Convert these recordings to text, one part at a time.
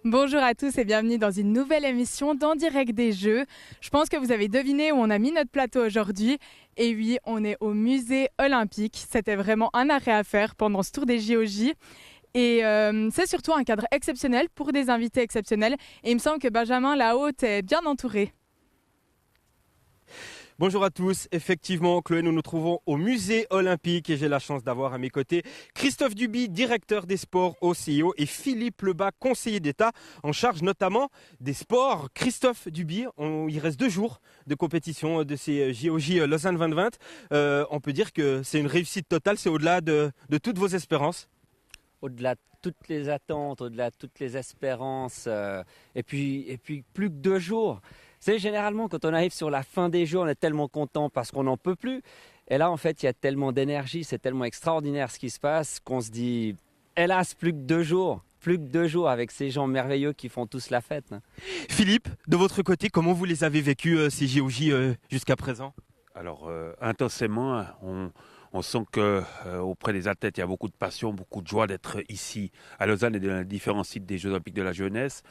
Bonjour à tous et bienvenue dans une nouvelle émission d'En Direct des Jeux. Je pense que vous avez deviné où on a mis notre plateau aujourd'hui. Et oui, on est au musée olympique. C'était vraiment un arrêt à faire pendant ce tour des JOJ. Et c'est surtout un cadre exceptionnel pour des invités exceptionnels. Et il me semble que Benjamin là-haut est bien entouré. Bonjour à tous, effectivement Chloé, nous nous trouvons au musée olympique et j'ai la chance d'avoir à mes côtés Christophe Duby, directeur des sports au CIO et Philippe Lebas, conseiller d'État en charge notamment des sports. Christophe Duby, il reste 2 jours de compétition de ces JOJ Lausanne 2020. On peut dire que c'est une réussite totale, c'est au-delà de toutes vos espérances. Au-delà de toutes les attentes, au-delà de toutes les espérances, et puis plus que 2 jours. C'est généralement quand on arrive sur la fin des jours, on est tellement content parce qu'on n'en peut plus. Et là, en fait, il y a tellement d'énergie, c'est tellement extraordinaire ce qui se passe qu'on se dit, hélas, plus que 2 jours. Plus que 2 jours avec ces gens merveilleux qui font tous la fête. Philippe, de votre côté, comment vous les avez vécus ces JOJ jusqu'à présent ? Alors, intensément, on sent qu'auprès des athlètes, il y a beaucoup de passion, beaucoup de joie d'être ici à Lausanne et dans les différents sites des Jeux Olympiques de la jeunesse.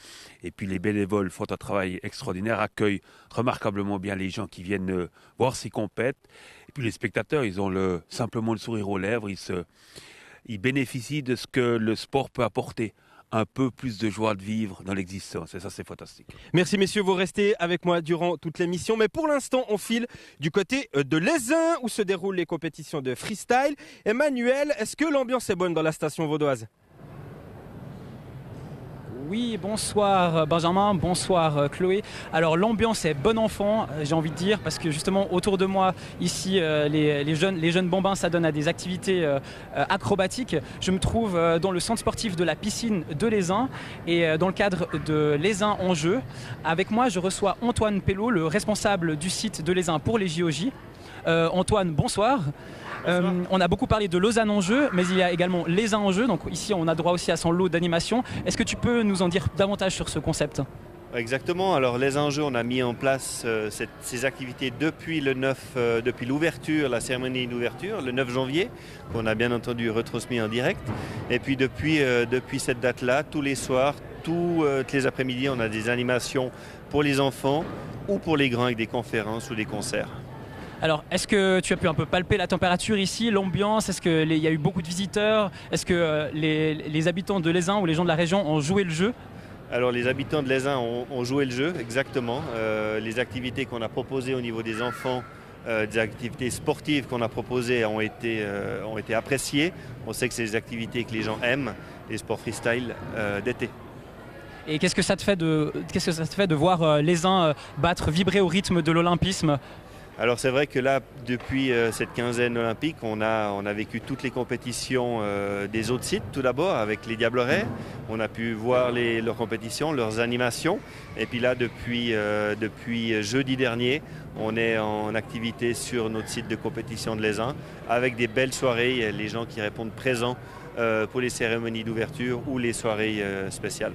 Et puis les bénévoles font un travail extraordinaire, accueillent remarquablement bien les gens qui viennent voir ces compètes. Et puis les spectateurs, ils ont simplement le sourire aux lèvres, ils bénéficient de ce que le sport peut apporter. Un peu plus de joie de vivre dans l'existence. Et ça, c'est fantastique. Merci messieurs, vous restez avec moi durant toute l'émission. Mais pour l'instant, on file du côté de l'Aisin où se déroulent les compétitions de freestyle. Emmanuel, est-ce que l'ambiance est bonne dans la station vaudoise ? Oui, bonsoir Benjamin, bonsoir Chloé. Alors l'ambiance est bon enfant, j'ai envie de dire, parce que justement autour de moi, ici, les jeunes bambins s'adonnent à des activités acrobatiques. Je me trouve dans le centre sportif de la piscine de l'Aisin et dans le cadre de l'Aisin en jeu. Avec moi, je reçois Antoine Pello, le responsable du site de l'Aisin pour les JOJ. Antoine, bonsoir. On a beaucoup parlé de Lausanne en jeu, mais il y a également l'Aisin en jeu. Donc ici, on a droit aussi à son lot d'animation. Est-ce que tu peux nous en dire davantage sur ce concept ? Exactement. Alors l'Aisin en jeu, on a mis en place ces activités depuis depuis l'ouverture, la cérémonie d'ouverture, le 9 janvier, qu'on a bien entendu retransmis en direct. Et puis depuis cette date-là, tous les soirs, toutes les après-midi, on a des animations pour les enfants ou pour les grands avec des conférences ou des concerts. Alors, est-ce que tu as pu un peu palper la température ici, l'ambiance ? Est-ce qu'il y a eu beaucoup de visiteurs ? Est-ce que les habitants de l'Aisin ou les gens de la région ont joué le jeu ? Alors, les habitants de l'Aisin ont joué le jeu, exactement. Les activités qu'on a proposées au niveau des enfants, des activités sportives qu'on a proposées ont été appréciées. On sait que c'est des activités que les gens aiment, les sports freestyle d'été. Et qu'est-ce que ça te fait de voir l'Aisin vibrer au rythme de l'olympisme ? Alors c'est vrai que là, depuis cette quinzaine olympique, on a vécu toutes les compétitions des autres sites tout d'abord avec les Diablerets. On a pu voir leurs compétitions, leurs animations. Et puis là, depuis jeudi dernier, on est en activité sur notre site de compétition de l'Aisin avec des belles soirées, les gens qui répondent présents pour les cérémonies d'ouverture ou les soirées spéciales.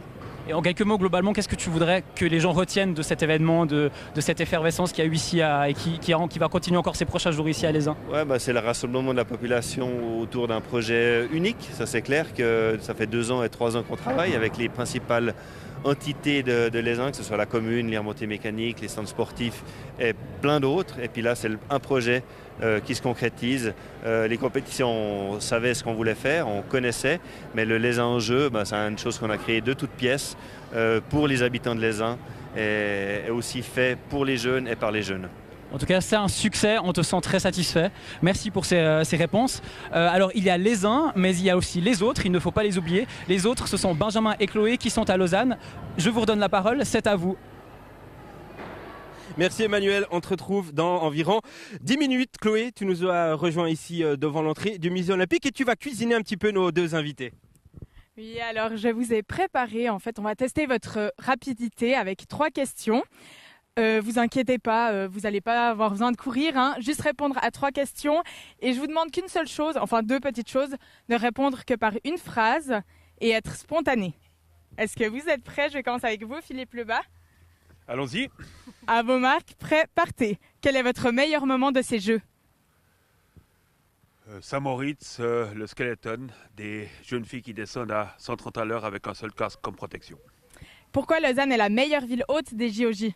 Et en quelques mots, globalement, qu'est-ce que tu voudrais que les gens retiennent de cet événement, de cette effervescence qu'il y a eu ici et qui va continuer encore ces prochains jours ici à l'Aisin ? C'est le rassemblement de la population autour d'un projet unique. Ça, c'est clair que ça fait 2 ans et 3 ans qu'on travaille avec les principales entités de l'Aisin, que ce soit la commune, les remontées mécaniques, les centres sportifs et plein d'autres. Et puis là, c'est un projet qui se concrétise. Les compétitions, on savait ce qu'on voulait faire, on connaissait, mais le l'Aisin en jeu, c'est une chose qu'on a créée de toutes pièces pour les habitants de l'Aisin et aussi fait pour les jeunes et par les jeunes. En tout cas, c'est un succès, on te sent très satisfait. Merci pour ces réponses. Alors, il y a les uns, mais il y a aussi les autres, il ne faut pas les oublier. Les autres, ce sont Benjamin et Chloé qui sont à Lausanne. Je vous redonne la parole, c'est à vous. Merci Emmanuel, on te retrouve dans environ 10 minutes. Chloé, tu nous as rejoint ici devant l'entrée du musée olympique et tu vas cuisiner un petit peu nos 2 invités. Oui, alors je vous ai préparé, en fait, on va tester votre rapidité avec 3 questions. Vous inquiétez pas, vous n'allez pas avoir besoin de courir, juste répondre à 3 questions. Et je vous demande qu'une seule chose, enfin 2 petites choses, ne répondre que par une phrase et être spontané. Est-ce que vous êtes prêts ? Je vais commencer avec vous, Philippe Lebas. Allons-y. À vos marques, prêts, partez. Quel est votre meilleur moment de ces jeux ? Saint-Moritz, le skeleton, des jeunes filles qui descendent à 130 à l'heure avec un seul casque comme protection. Pourquoi Lausanne est la meilleure ville hôte des JOJ?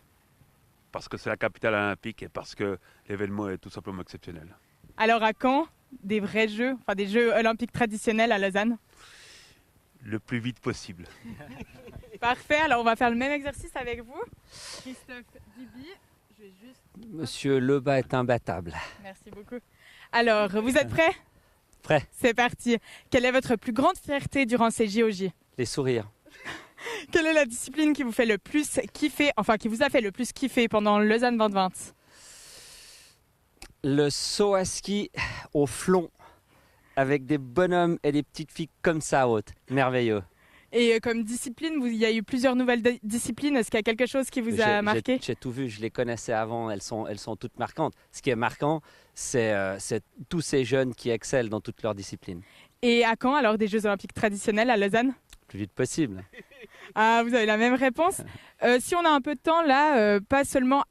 Parce que c'est la capitale olympique et parce que l'événement est tout simplement exceptionnel. Alors à quand des vrais jeux, enfin des jeux olympiques traditionnels à Lausanne? Le plus vite possible. Parfait, alors on va faire le même exercice avec vous. Christophe Duby, je vais juste... Monsieur Lebas est imbattable. Merci beaucoup. Alors, vous êtes prêts? Prêt. C'est parti. Quelle est votre plus grande fierté durant ces JOJ? Les sourires. Quelle est la discipline qui vous fait le plus kiffer, enfin qui vous a fait le plus kiffer pendant Lausanne 2020? Le saut à ski au flon, avec des bonhommes et des petites filles comme ça hautes. Merveilleux. Et comme discipline, il y a eu plusieurs nouvelles disciplines. Est-ce qu'il y a quelque chose qui vous a marqué? J'ai tout vu, je les connaissais avant, elles sont toutes marquantes. Ce qui est marquant, c'est tous ces jeunes qui excellent dans toutes leurs disciplines. Et à quand alors des Jeux Olympiques traditionnels à Lausanne? Le plus vite possible. Ah, vous avez la même réponse. Si on a un peu de temps là, pas seulement...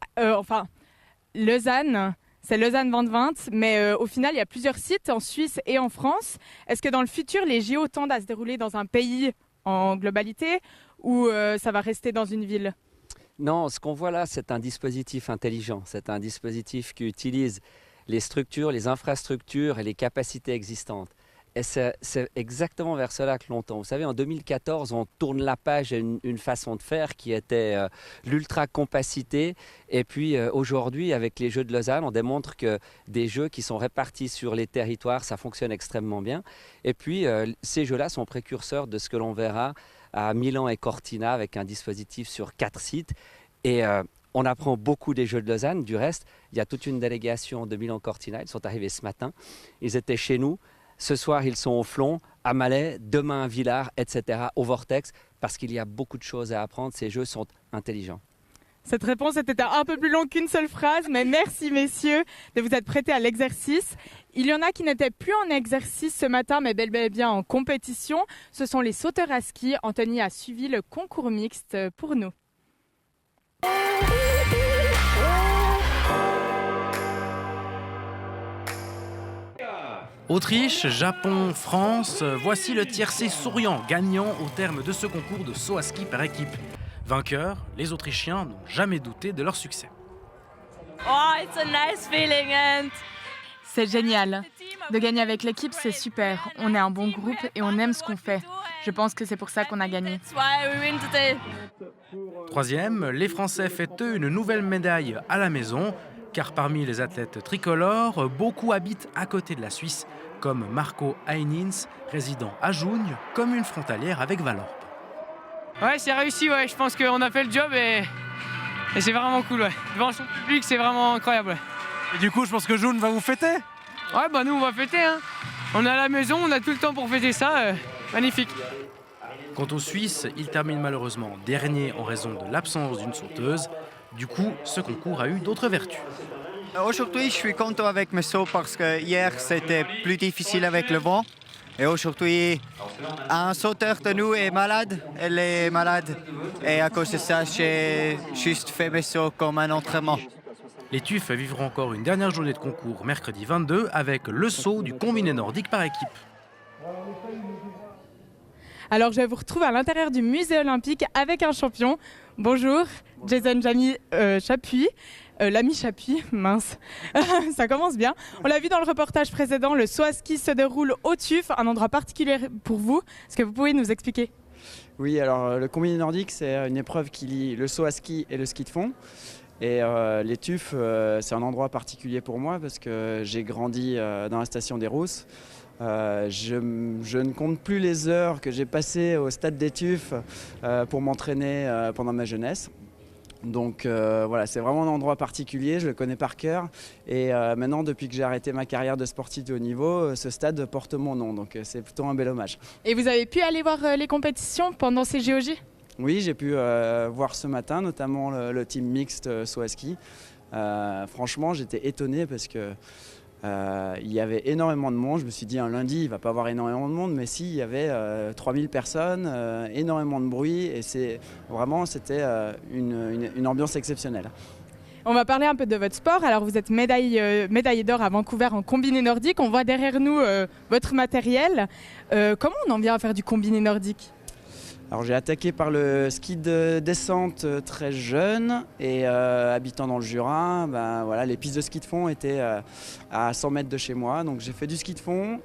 Lausanne, c'est Lausanne 2020, mais au final, il y a plusieurs sites en Suisse et en France. Est-ce que dans le futur, les JO tendent à se dérouler dans un pays en globalité ou ça va rester dans une ville? Non, ce qu'on voit là, c'est un dispositif intelligent. C'est un dispositif qui utilise les structures, les infrastructures et les capacités existantes. Et c'est exactement vers cela que l'on tend. Vous savez, en 2014, on tourne la page à une façon de faire qui était l'ultra-compacité. Et puis aujourd'hui, avec les Jeux de Lausanne, on démontre que des jeux qui sont répartis sur les territoires, ça fonctionne extrêmement bien. Et puis, ces jeux-là sont précurseurs de ce que l'on verra à Milan et Cortina avec un dispositif sur 4 sites. Et on apprend beaucoup des Jeux de Lausanne. Du reste, il y a toute une délégation de Milan-Cortina. Ils sont arrivés ce matin. Ils étaient chez nous. Ce soir, ils sont au Flon, à Malais, demain à Villars, etc., au Vortex, parce qu'il y a beaucoup de choses à apprendre. Ces jeux sont intelligents. Cette réponse était un peu plus longue qu'une seule phrase, mais merci messieurs de vous être prêtés à l'exercice. Il y en a qui n'étaient plus en exercice ce matin, mais bel et bien en compétition. Ce sont les sauteurs à ski. Anthony a suivi le concours mixte pour nous. Autriche, Japon, France, voici le tiercé souriant gagnant au terme de ce concours de saut à ski par équipe. Vainqueurs, les Autrichiens n'ont jamais douté de leur succès. Oh, it's a nice feeling and... C'est génial. De gagner avec l'équipe, c'est super. On est un bon groupe et on aime ce qu'on fait. Je pense que c'est pour ça qu'on a gagné. Troisième, les Français fêtent eux une nouvelle médaille à la maison, car parmi les athlètes tricolores, beaucoup habitent à côté de la Suisse, comme Marco Heinins, résident à Jougne, commune frontalière avec Vallorbe. Ouais, c'est réussi, ouais. Je pense qu'on a fait le job et c'est vraiment cool, ouais. Devant son public, c'est vraiment incroyable, ouais. Et du coup, je pense que Jougne va vous fêter? Ouais, bah nous, on va fêter, hein. On est à la maison, on a tout le temps pour fêter ça. Magnifique. Quant aux Suisses, ils terminent malheureusement dernier en raison de l'absence d'une sauteuse. Du coup, ce concours a eu d'autres vertus. Aujourd'hui, je suis content avec mes sauts parce que hier, c'était plus difficile avec le vent. Et aujourd'hui, un sauteur de nous est malade, elle est malade. Et à cause de ça, j'ai juste fait mes sauts comme un entraînement. Les TUF vivront encore une dernière journée de concours mercredi 22 avec le saut du combiné nordique par équipe. Alors je vous retrouve à l'intérieur du musée olympique avec un champion. Bonjour, Jason Jamy Chapuis. L'ami Chapuis, mince, ça commence bien. On l'a vu dans le reportage précédent, le saut à ski se déroule au TUF, un endroit particulier pour vous. Est-ce que vous pouvez nous expliquer? Oui, alors le combiné nordique, c'est une épreuve qui lie le saut à ski et le ski de fond. Et les TUF, c'est un endroit particulier pour moi parce que j'ai grandi dans la station des Rousses. Je ne compte plus les heures que j'ai passées au stade des TUF pour m'entraîner pendant ma jeunesse. Donc voilà, c'est vraiment un endroit particulier, je le connais par cœur. Et maintenant, depuis que j'ai arrêté ma carrière de sportif de haut niveau, ce stade porte mon nom. Donc c'est plutôt un bel hommage. Et vous avez pu aller voir les compétitions pendant ces JOJ? Oui, j'ai pu voir ce matin, notamment le team mixte saut à ski. Franchement, j'étais étonné parce que il y avait énormément de monde. Je me suis dit un lundi, il ne va pas y avoir énormément de monde, mais si, il y avait 3000 personnes, énormément de bruit et c'était une ambiance exceptionnelle. On va parler un peu de votre sport. Alors vous êtes médaillé d'or à Vancouver en combiné nordique. On voit derrière nous votre matériel. Comment on en vient à faire du combiné nordique ? Alors j'ai attaqué par le ski de descente très jeune et habitant dans le Jura, voilà, les pistes de ski de fond étaient à 100 mètres de chez moi. Donc j'ai fait du ski de fond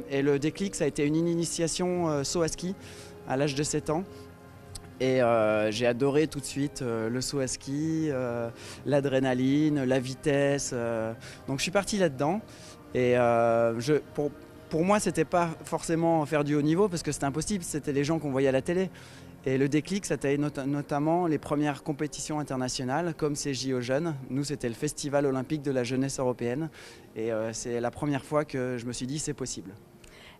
et le déclic, ça a été une initiation saut à ski à l'âge de 7 ans. Et j'ai adoré tout de suite le saut à ski, l'adrénaline, la vitesse. Donc je suis parti là-dedans. Et pour moi, c'était pas forcément faire du haut niveau parce que c'était impossible, c'était les gens qu'on voyait à la télé. Et le déclic, c'était notamment les premières compétitions internationales comme ces JO Jeunes. Nous, c'était le Festival olympique de la jeunesse européenne. Et c'est la première fois que je me suis dit c'est possible.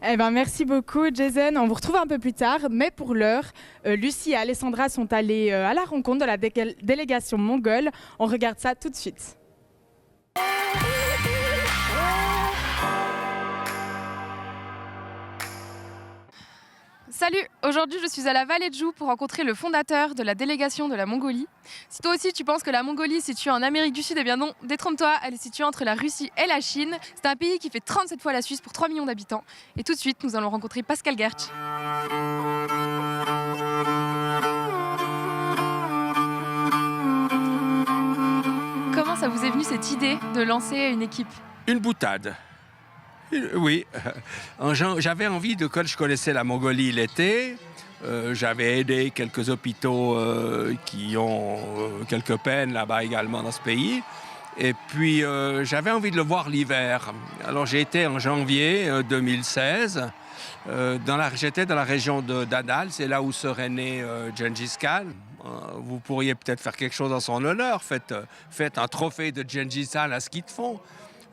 Eh ben, merci beaucoup Jason, on vous retrouve un peu plus tard, mais pour l'heure, Lucie et Alessandra sont allées à la rencontre de la délégation mongole. On regarde ça tout de suite. Salut, aujourd'hui je suis à la vallée de Joux pour rencontrer le fondateur de la délégation de la Mongolie. Si toi aussi tu penses que la Mongolie est située en Amérique du Sud, eh bien non, détrompe-toi, elle est située entre la Russie et la Chine. C'est un pays qui fait 37 fois la Suisse pour 3 millions d'habitants. Et tout de suite, nous allons rencontrer Pascal Gertsch. Comment ça vous est venu cette idée de lancer une équipe? Une boutade. Oui, j'avais envie quand je connaissais la Mongolie l'été, j'avais aidé quelques hôpitaux qui ont quelques peines là-bas également dans ce pays. Et puis j'avais envie de le voir l'hiver. Alors j'ai été en janvier 2016, j'étais dans la région d'Adal, c'est là où serait né Gengis Khan. Vous pourriez peut-être faire quelque chose en son honneur, faites un trophée de Gengis Khan à ski de fond.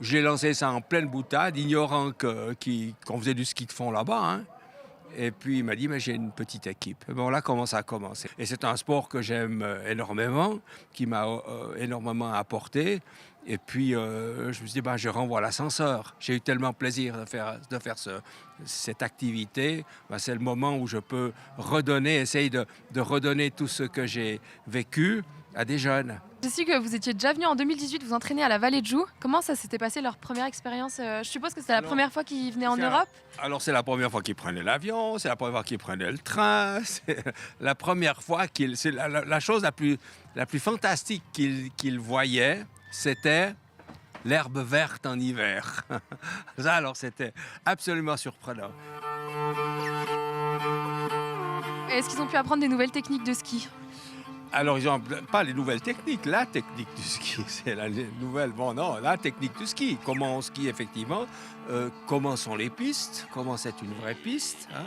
J'ai lancé ça en pleine boutade, ignorant qu'on faisait du ski de fond là-bas. Hein. Et puis il m'a dit, mais j'ai une petite équipe. Et bon, là, comment ça a commencé. Et c'est un sport que j'aime énormément, qui m'a énormément apporté. Et puis je me suis dit, je renvoie l'ascenseur. J'ai eu tellement plaisir de faire cette activité. C'est le moment où je peux essayer de redonner tout ce que j'ai vécu à des jeunes. Je sais que vous étiez déjà venu en 2018 vous entraîner à la vallée de Joux. Comment ça s'était passé leur première expérience? Je suppose que c'était la première fois qu'ils venaient en Europe. Alors c'est la première fois qu'ils prenaient l'avion, c'est la première fois qu'ils prenaient le train, c'est la première fois c'est la chose la plus fantastique qu'ils voyaient, c'était l'herbe verte en hiver. Ça alors c'était absolument surprenant. Est-ce qu'ils ont pu apprendre des nouvelles techniques de ski? Alors, ils n'ont pas les nouvelles techniques. La technique du ski, c'est la technique du ski. Comment on skie, effectivement. Comment sont les pistes. Comment c'est une vraie piste. Hein,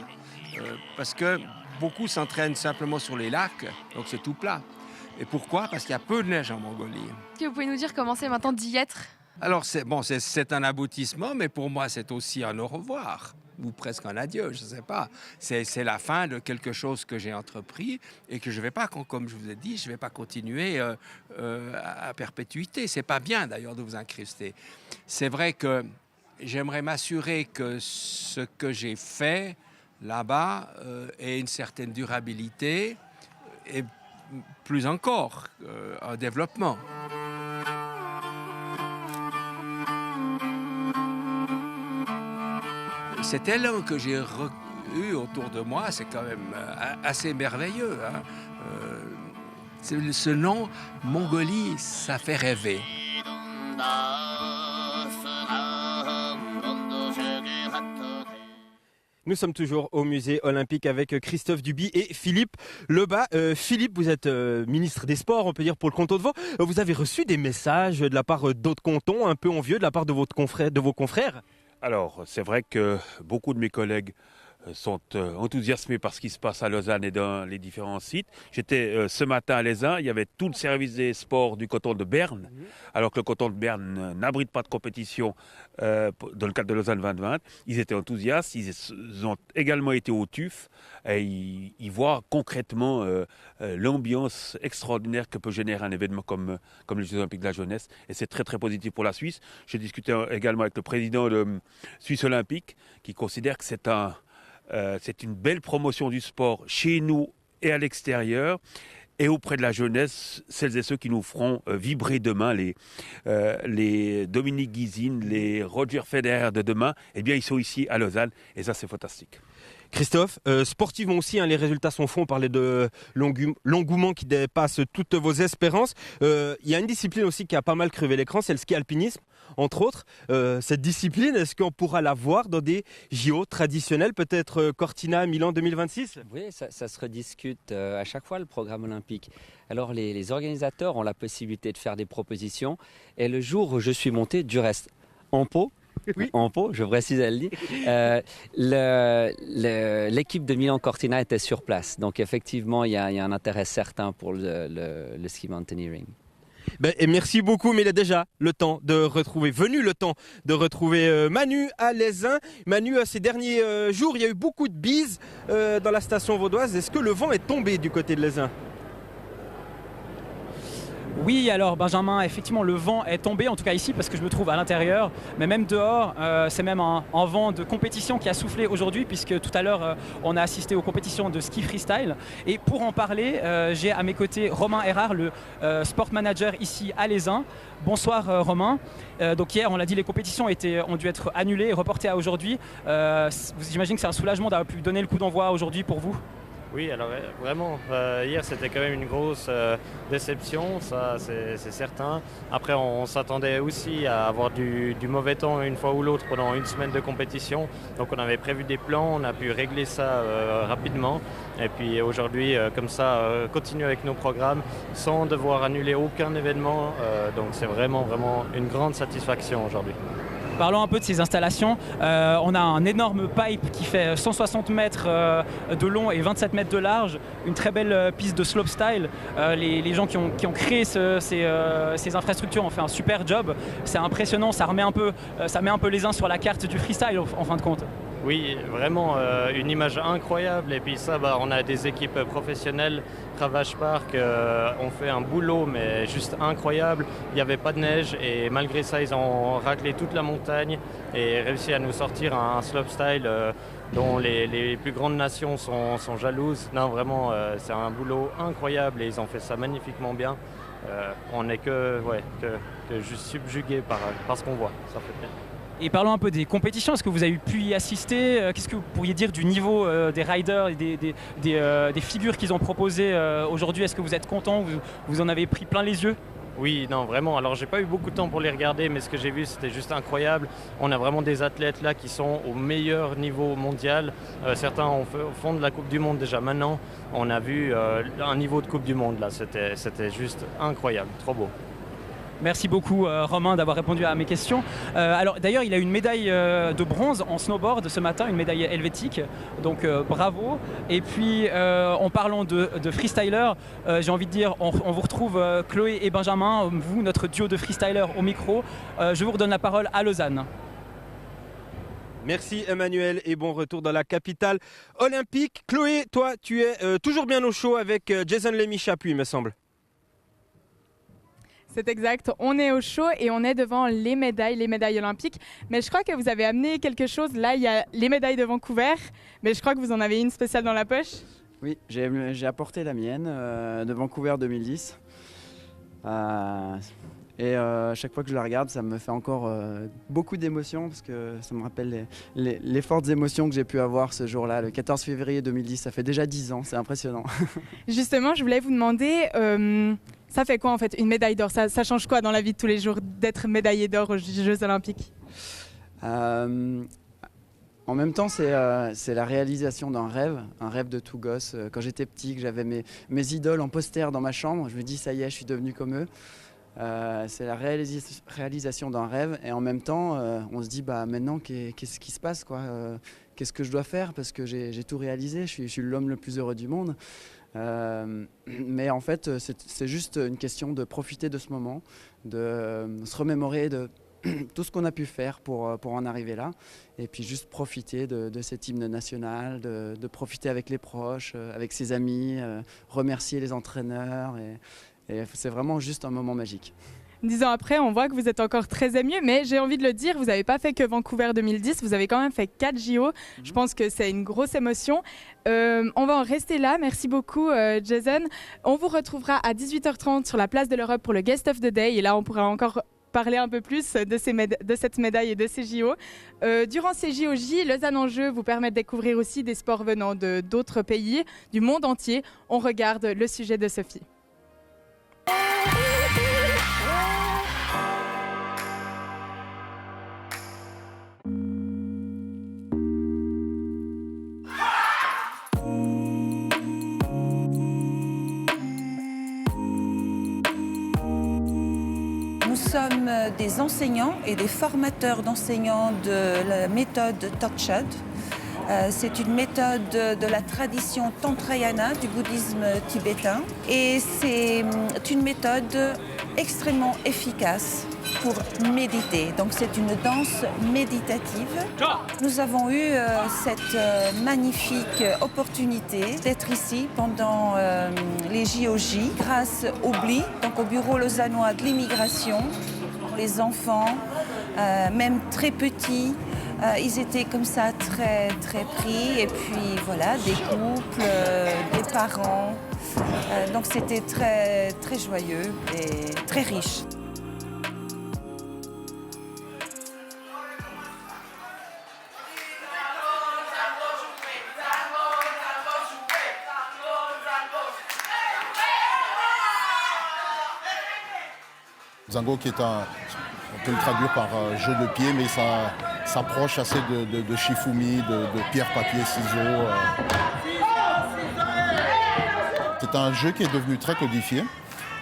parce que beaucoup s'entraînent simplement sur les lacs. Donc, c'est tout plat. Et pourquoi? Parce qu'il y a peu de neige en Mongolie. Est-ce que vous pouvez nous dire comment c'est maintenant d'y être? Alors, c'est un aboutissement, mais pour moi, c'est aussi un au revoir. Ou presque un adieu, je ne sais pas. C'est la fin de quelque chose que j'ai entrepris et que je ne vais pas, comme je vous ai dit, je ne vais pas continuer à perpétuité. Ce n'est pas bien d'ailleurs de vous incruster. C'est vrai que j'aimerais m'assurer que ce que j'ai fait là-bas ait une certaine durabilité et plus encore un développement. Cet élan que j'ai eu autour de moi, c'est quand même assez merveilleux. Hein. Ce nom, Mongolie, ça fait rêver. Nous sommes toujours au musée olympique avec Christophe Duby et Philippe Lebas. Philippe, vous êtes ministre des Sports, on peut dire, pour le canton de Vaud. Vous avez reçu des messages de la part d'autres cantons, un peu envieux, de la part de vos confrères? Alors, c'est vrai que beaucoup de mes collègues sont enthousiasmés par ce qui se passe à Lausanne et dans les différents sites. J'étais ce matin à Lézin, il y avait tout le service des sports du canton de Berne, alors que le canton de Berne n'abrite pas de compétition dans le cadre de Lausanne 2020. Ils étaient enthousiastes, ils ont également été au TUF et ils voient concrètement l'ambiance extraordinaire que peut générer un événement comme les Jeux Olympiques de la jeunesse, et c'est très très positif pour la Suisse. J'ai discuté également avec le président de Suisse Olympique qui considère que c'est une belle promotion du sport chez nous et à l'extérieur et auprès de la jeunesse, celles et ceux qui nous feront vibrer demain, les Dominique Guisine, les Roger Federer de demain, eh bien ils sont ici à Lausanne et ça c'est fantastique. Christophe, sportivement aussi, hein, les résultats sont faux. On parlait de l'engouement qui dépasse toutes vos espérances. Il y a une discipline aussi qui a pas mal crevé l'écran, c'est le ski alpinisme, entre autres. Cette discipline, est-ce qu'on pourra la voir dans des JO traditionnels, peut-être Cortina, Milan 2026 ? Oui, ça se rediscute à chaque fois, le programme olympique. Alors les organisateurs ont la possibilité de faire des propositions. Et le jour où je suis monté, du reste, en Pau, oui. En Pau, je précise, elle dit, l'équipe de Milan-Cortina était sur place. Donc effectivement, il y a un intérêt certain pour le ski mountaineering. Et merci beaucoup, mais il est déjà le temps de retrouver Manu à Lézin. Manu, ces derniers jours, il y a eu beaucoup de bises dans la station vaudoise. Est-ce que le vent est tombé du côté de Lézin ? Oui, alors Benjamin, effectivement le vent est tombé, en tout cas ici parce que je me trouve à l'intérieur, mais même dehors, c'est même un vent de compétition qui a soufflé aujourd'hui puisque tout à l'heure on a assisté aux compétitions de ski freestyle. Et pour en parler, j'ai à mes côtés Romain Erard, le sport manager ici à Lézin. Bonsoir Romain. Donc hier, on l'a dit, les compétitions ont dû être annulées et reportées à aujourd'hui. J'imagine que c'est un soulagement d'avoir pu donner le coup d'envoi aujourd'hui pour vous. Oui, alors vraiment, hier c'était quand même une grosse déception, ça c'est certain. Après on s'attendait aussi à avoir du mauvais temps une fois ou l'autre pendant une semaine de compétition. Donc on avait prévu des plans, on a pu régler ça rapidement. Et puis aujourd'hui, comme ça, continuer avec nos programmes sans devoir annuler aucun événement. Donc c'est vraiment une grande satisfaction aujourd'hui. Parlons un peu de ces installations. On a un énorme pipe qui fait 160 mètres de long et 27 mètres de large. Une très belle piste de slopestyle. Les gens qui ont créé ces infrastructures ont fait un super job. C'est impressionnant, ça met un peu les uns sur la carte du freestyle en fin de compte. Oui, vraiment une image incroyable. Et puis ça, on a des équipes professionnelles. Ravage Park ont fait un boulot, mais juste incroyable. Il n'y avait pas de neige et malgré ça, ils ont raclé toute la montagne et réussi à nous sortir un slopestyle dont les plus grandes nations sont jalouses. Non, vraiment, c'est un boulot incroyable et ils ont fait ça magnifiquement bien. On n'est que juste subjugué par ce qu'on voit. Ça fait plaisir. Et parlons un peu des compétitions, est-ce que vous avez pu y assister ? Qu'est-ce que vous pourriez dire du niveau des riders et des figures qu'ils ont proposées aujourd'hui ? Est-ce que vous êtes content ? Vous en avez pris plein les yeux ? Oui, non, vraiment. Alors, j'ai pas eu beaucoup de temps pour les regarder, mais ce que j'ai vu, c'était juste incroyable. On a vraiment des athlètes là qui sont au meilleur niveau mondial. Certains font de la Coupe du Monde déjà maintenant. On a vu un niveau de Coupe du Monde là. C'était juste incroyable, trop beau. Merci beaucoup Romain d'avoir répondu à mes questions. Alors d'ailleurs il a eu une médaille de bronze en snowboard ce matin, une médaille helvétique, donc bravo. Et puis en parlant de freestyler, j'ai envie de dire on vous retrouve Chloé et Benjamin, vous notre duo de freestyler au micro. Je vous redonne la parole à Lausanne. Merci Emmanuel et bon retour dans la capitale olympique. Chloé, toi tu es toujours bien au chaud avec Jason Lemy-Chapuis, il me semble. C'est exact, on est au chaud et on est devant les médailles olympiques. Mais je crois que vous avez amené quelque chose. Là, il y a les médailles de Vancouver, mais je crois que vous en avez une spéciale dans la poche. Oui, j'ai apporté la mienne de Vancouver 2010. Et chaque fois que je la regarde, ça me fait encore beaucoup d'émotions parce que ça me rappelle les fortes émotions que j'ai pu avoir ce jour-là, le 14 février 2010. Ça fait déjà 10 ans, c'est impressionnant. Justement, je voulais vous demander, ça fait quoi en fait une médaille d'or ? Ça change quoi dans la vie de tous les jours d'être médaillé d'or aux Jeux Olympiques ? En même temps, c'est la réalisation d'un rêve, un rêve de tout gosse. Quand j'étais petit, que j'avais mes idoles en poster dans ma chambre, je me dis ça y est, je suis devenu comme eux. C'est la réalisation d'un rêve et en même temps on se dit maintenant qu'est-ce qui se passe quoi, qu'est-ce que je dois faire parce que j'ai tout réalisé, je suis l'homme le plus heureux du monde. Mais en fait c'est juste une question de profiter de ce moment, de se remémorer de tout ce qu'on a pu faire pour en arriver là et puis juste profiter de cet hymne national, de profiter avec les proches, avec ses amis, remercier les entraîneurs et c'est vraiment juste un moment magique. 10 ans après, on voit que vous êtes encore très ému, mais j'ai envie de le dire, vous n'avez pas fait que Vancouver 2010, vous avez quand même fait 4 JO. Je pense que c'est une grosse émotion. On va en rester là. Merci beaucoup, Jason. On vous retrouvera à 18h30 sur la place de l'Europe pour le Guest of the Day. Et là, on pourra encore parler un peu plus de cette médaille et de ces JO. Durant ces JOJ, Lausanne en jeu vous permet de découvrir aussi des sports venant d'autres pays, du monde entier. On regarde le sujet de Sophie. Nous sommes des enseignants et des formateurs d'enseignants de la méthode Totchad. C'est une méthode de la tradition tantrayana du bouddhisme tibétain et c'est une méthode extrêmement efficace pour méditer. Donc c'est une danse méditative. Nous avons eu cette magnifique opportunité d'être ici pendant les JOJ grâce au BLI, donc au Bureau lausannois de l'immigration. Les enfants, même très petits, ils étaient comme ça très pris. Et puis voilà, des couples, des parents. Donc c'était très joyeux et très riche. Zango qui est on peut le traduire par jeu de pied, mais ça s'approche assez de Shifumi, de pierre, papier, ciseaux. C'est un jeu qui est devenu très codifié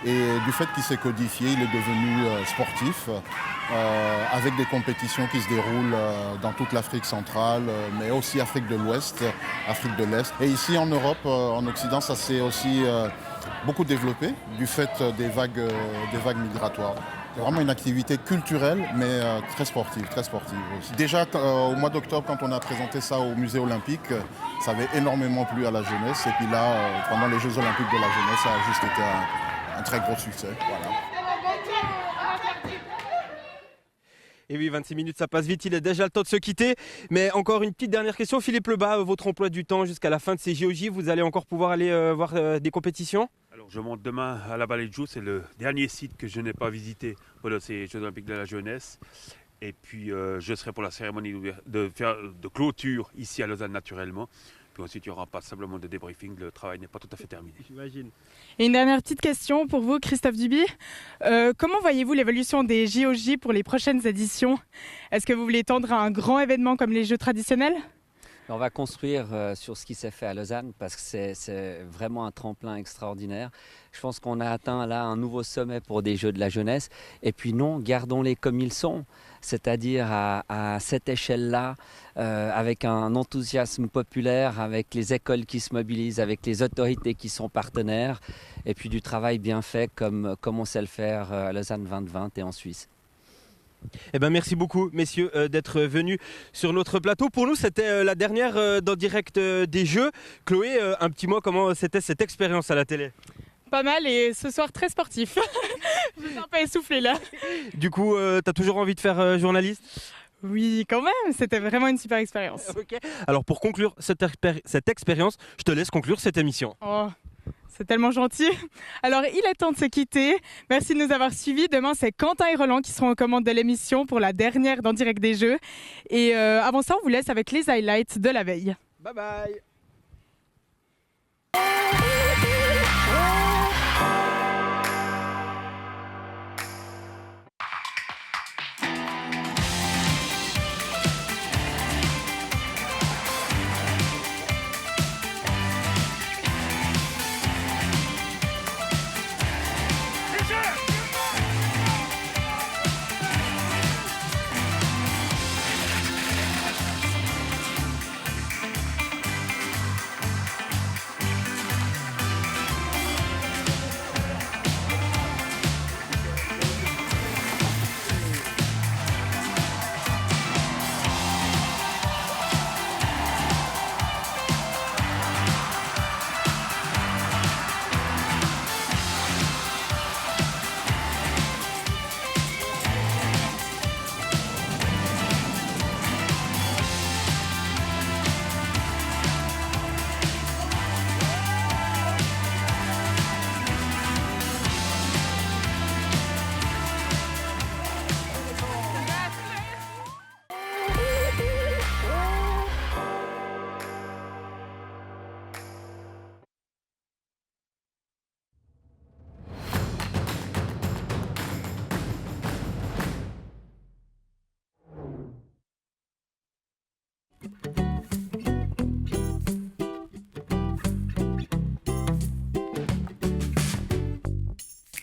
et du fait qu'il s'est codifié, il est devenu sportif avec des compétitions qui se déroulent dans toute l'Afrique centrale, mais aussi Afrique de l'Ouest, Afrique de l'Est. Et ici en Europe, en Occident, ça s'est aussi beaucoup développé du fait des vagues migratoires. C'est vraiment une activité culturelle, mais très sportive aussi. Déjà au mois d'octobre, quand on a présenté ça au musée olympique, ça avait énormément plu à la jeunesse. Et puis là, pendant les Jeux olympiques de la jeunesse, ça a juste été un très gros succès. Voilà. Et oui, 26 minutes, ça passe vite, il est déjà le temps de se quitter. Mais encore une petite dernière question. Philippe Lebas, votre emploi du temps jusqu'à la fin de ces JOJ, vous allez encore pouvoir aller voir des compétitions ? Alors, je monte demain à la Vallée de Joux, c'est le dernier site que je n'ai pas visité pour ces Jeux Olympiques de la jeunesse. Et puis, je serai pour la cérémonie de clôture ici à Lausanne naturellement. Puis ensuite, il n'y aura pas simplement de débriefing, le travail n'est pas tout à fait terminé. J'imagine. Et une dernière petite question pour vous, Christophe Duby. Comment voyez-vous l'évolution des JOJ pour les prochaines éditions ? Est-ce que vous voulez tendre à un grand événement comme les Jeux traditionnels ? On va construire sur ce qui s'est fait à Lausanne parce que c'est vraiment un tremplin extraordinaire. Je pense qu'on a atteint là un nouveau sommet pour des Jeux de la jeunesse. Et puis non, gardons-les comme ils sont, c'est-à-dire à cette échelle-là, avec un enthousiasme populaire, avec les écoles qui se mobilisent, avec les autorités qui sont partenaires, et puis du travail bien fait comme on sait le faire à Lausanne 2020 et en Suisse. Eh ben, merci beaucoup, messieurs, d'être venus sur notre plateau. Pour nous, c'était la dernière dans direct des Jeux. Chloé, un petit mot, comment c'était cette expérience à la télé ? Pas mal et ce soir très sportif. Je suis un peu essoufflée là. Du coup, t'as toujours envie de faire journaliste ? Oui, quand même, c'était vraiment une super expérience. Okay. Alors pour conclure cette expérience, je te laisse conclure cette émission. Oh. C'est tellement gentil. Alors, il est temps de se quitter. Merci de nous avoir suivis. Demain, c'est Quentin et Roland qui seront aux commandes de l'émission pour la dernière d'En Direct des Jeux. Et avant ça, on vous laisse avec les highlights de la veille. Bye bye.